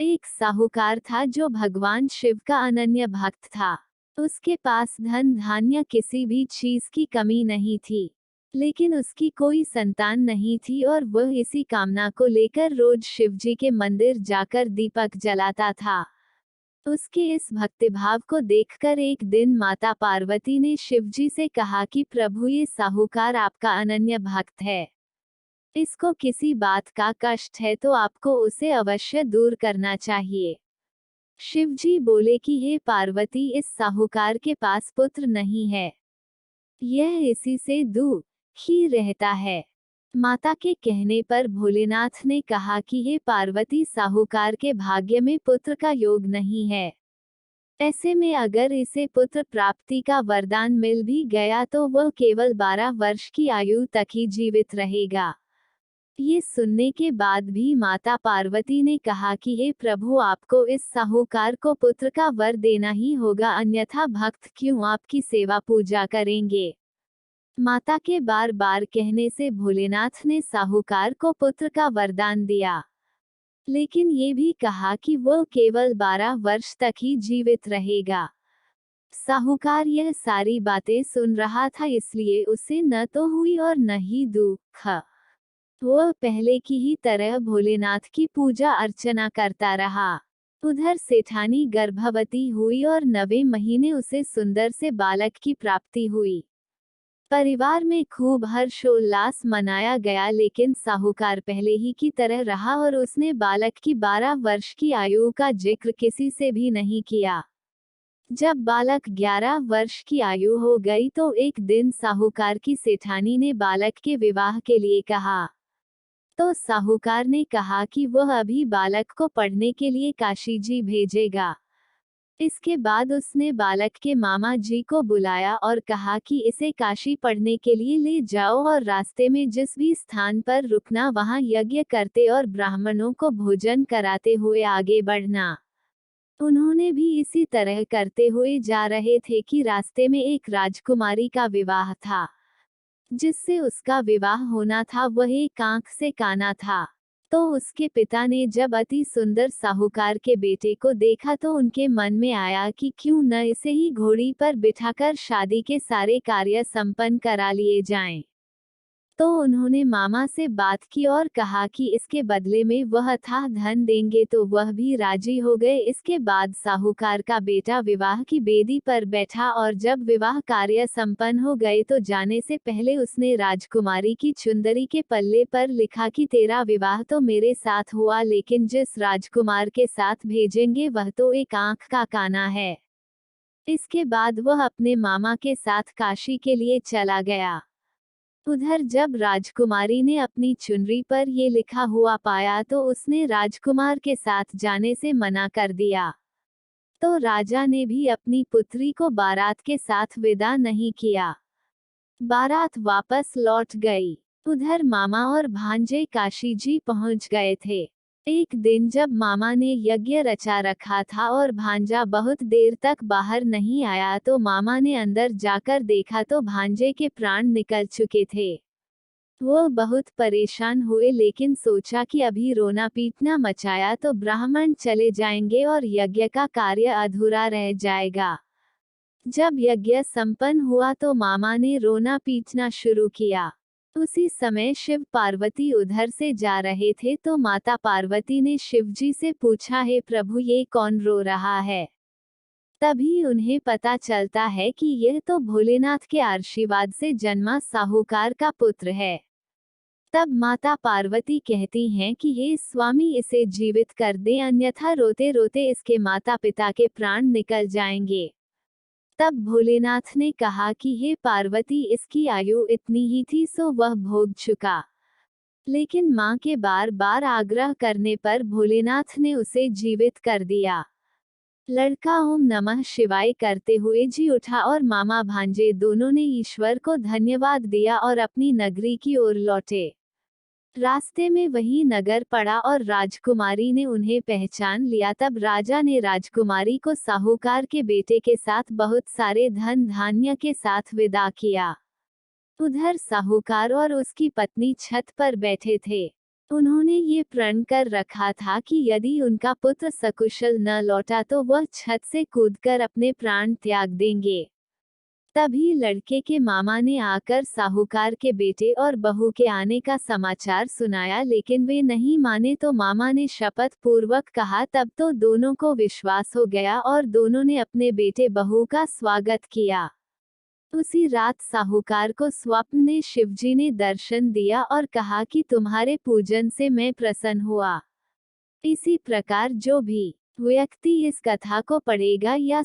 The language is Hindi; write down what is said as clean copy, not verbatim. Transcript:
एक साहूकार था जो भगवान शिव का अनन्य भक्त था। उसके पास धन धान्य किसी भी चीज की कमी नहीं थी, लेकिन उसकी कोई संतान नहीं थी और वह इसी कामना को लेकर रोज शिवजी के मंदिर जाकर दीपक जलाता था। उसके इस भक्तिभाव को देखकर एक दिन माता पार्वती ने शिवजी से कहा कि प्रभु, ये साहूकार आपका अनन्य भक्त है। इसको किसी बात का कष्ट है तो आपको उसे अवश्य दूर करना चाहिए। शिवजी बोले कि हे पार्वती, इस साहूकार के पास पुत्र नहीं है, यह इसी से दुखी रहता है। माता के कहने पर भोलेनाथ ने कहा कि हे पार्वती, साहूकार के भाग्य में पुत्र का योग नहीं है। ऐसे में अगर इसे पुत्र प्राप्ति का वरदान मिल भी गया तो वह केवल 12 वर्ष की आयु तक ही जीवित रहेगा। ये सुनने के बाद भी माता पार्वती ने कहा कि हे प्रभु, आपको इस साहूकार को पुत्र का वर देना ही होगा, अन्यथा भक्त क्यों आपकी सेवा पूजा करेंगे। माता के बार बार कहने से भोलेनाथ ने साहूकार को पुत्र का वरदान दिया, लेकिन ये भी कहा कि वह केवल 12 वर्ष तक ही जीवित रहेगा। साहूकार यह सारी बातें सुन रहा था, इसलिए उसे न तो हुई और न ही दुख। वह पहले की ही तरह भोलेनाथ की पूजा अर्चना करता रहा। उधर सेठानी गर्भवती हुई और 9वें महीने उसे सुंदर से बालक की प्राप्ति हुई। परिवार में खूब हर्षोल्लास मनाया गया, लेकिन साहूकार पहले ही की तरह रहा और उसने बालक की 12 वर्ष की आयु का जिक्र किसी से भी नहीं किया। जब बालक 11 वर्ष की आयु हो गई तो एक दिन साहूकार की सेठानी ने बालक के विवाह के लिए कहा। तो साहूकार ने कहा कि वह अभी बालक को पढ़ने के लिए काशी जी भेजेगा। इसके बाद उसने बालक के मामा जी को बुलाया और कहा कि इसे काशी पढ़ने के लिए ले जाओ और रास्ते में जिस भी स्थान पर रुकना वहां यज्ञ करते और ब्राह्मणों को भोजन कराते हुए आगे बढ़ना। उन्होंने भी इसी तरह करते हुए जा रहे थे कि रास्ते में एक राजकुमारी का विवाह था। जिससे उसका विवाह होना था वह एक आंख से काना था। तो उसके पिता ने जब अति सुंदर साहूकार के बेटे को देखा तो उनके मन में आया कि क्यों न इसे ही घोड़ी पर बिठाकर शादी के सारे कार्य संपन्न करा लिए जाएं। तो उन्होंने मामा से बात की और कहा कि इसके बदले में वह अथाह धन देंगे, तो वह भी राजी हो गए। इसके बाद साहूकार का बेटा विवाह की बेदी पर बैठा और जब विवाह कार्य संपन्न हो गए तो जाने से पहले उसने राजकुमारी की चुंदरी के पल्ले पर लिखा कि तेरा विवाह तो मेरे साथ हुआ, लेकिन जिस राजकुमार के साथ भेजेंगे वह तो एक आंख का काना है। इसके बाद वह अपने मामा के साथ काशी के लिए चला गया। उधर जब राजकुमारी ने अपनी चुनरी पर ये लिखा हुआ पाया तो उसने राजकुमार के साथ जाने से मना कर दिया। तो राजा ने भी अपनी पुत्री को बारात के साथ विदा नहीं किया। बारात वापस लौट गई। उधर मामा और भांजे काशी जी पहुंच गए थे। एक दिन जब मामा ने यज्ञ रचा रखा था और भांजा बहुत देर तक बाहर नहीं आया तो मामा ने अंदर जाकर देखा तो भांजे के प्राण निकल चुके थे। वो बहुत परेशान हुए, लेकिन सोचा कि अभी रोना पीटना मचाया तो ब्राह्मण चले जाएंगे और यज्ञ का कार्य अधूरा रह जाएगा। जब यज्ञ संपन्न हुआ तो मामा ने रोना पीटना शुरू किया। उसी समय शिव पार्वती उधर से जा रहे थे तो माता पार्वती ने शिवजी से पूछा, हे प्रभु, ये कौन रो रहा है। तभी उन्हें पता चलता है कि यह तो भोलेनाथ के आशीर्वाद से जन्मा साहूकार का पुत्र है। तब माता पार्वती कहती हैं कि हे स्वामी, इसे जीवित कर दे, अन्यथा रोते रोते इसके माता पिता के प्राण निकल जाएंगे। तब भोलेनाथ ने कहा कि हे पार्वती, इसकी आयु इतनी ही थी सो वह भोग चुका। लेकिन मां के बार बार आग्रह करने पर भोलेनाथ ने उसे जीवित कर दिया। लड़का ओम नमः शिवाय करते हुए जी उठा और मामा भांजे दोनों ने ईश्वर को धन्यवाद दिया और अपनी नगरी की ओर लौटे। रास्ते में वही नगर पड़ा और राजकुमारी ने उन्हें पहचान लिया। तब राजा ने राजकुमारी को साहूकार के बेटे के साथ बहुत सारे धन धान्य के साथ विदा किया। उधर साहूकार और उसकी पत्नी छत पर बैठे थे। उन्होंने ये प्रण कर रखा था कि यदि उनका पुत्र सकुशल न लौटा तो वह छत से कूदकर अपने प्राण त्याग देंगे। तभी लड़के के मामा ने आकर साहूकार के बेटे और बहू के आने का समाचार सुनाया, लेकिन वे नहीं माने तो मामा ने शपथ पूर्वक कहा। तब तो दोनों को विश्वास हो गया और दोनों ने अपने बेटे बहू का स्वागत किया। उसी रात साहूकार को स्वप्न में शिवजी ने दर्शन दिया और कहा कि तुम्हारे पूजन से मैं प्रसन्न हुआ। इसी प्रकार जो भी व्यक्ति इस कथा को पढ़ेगा या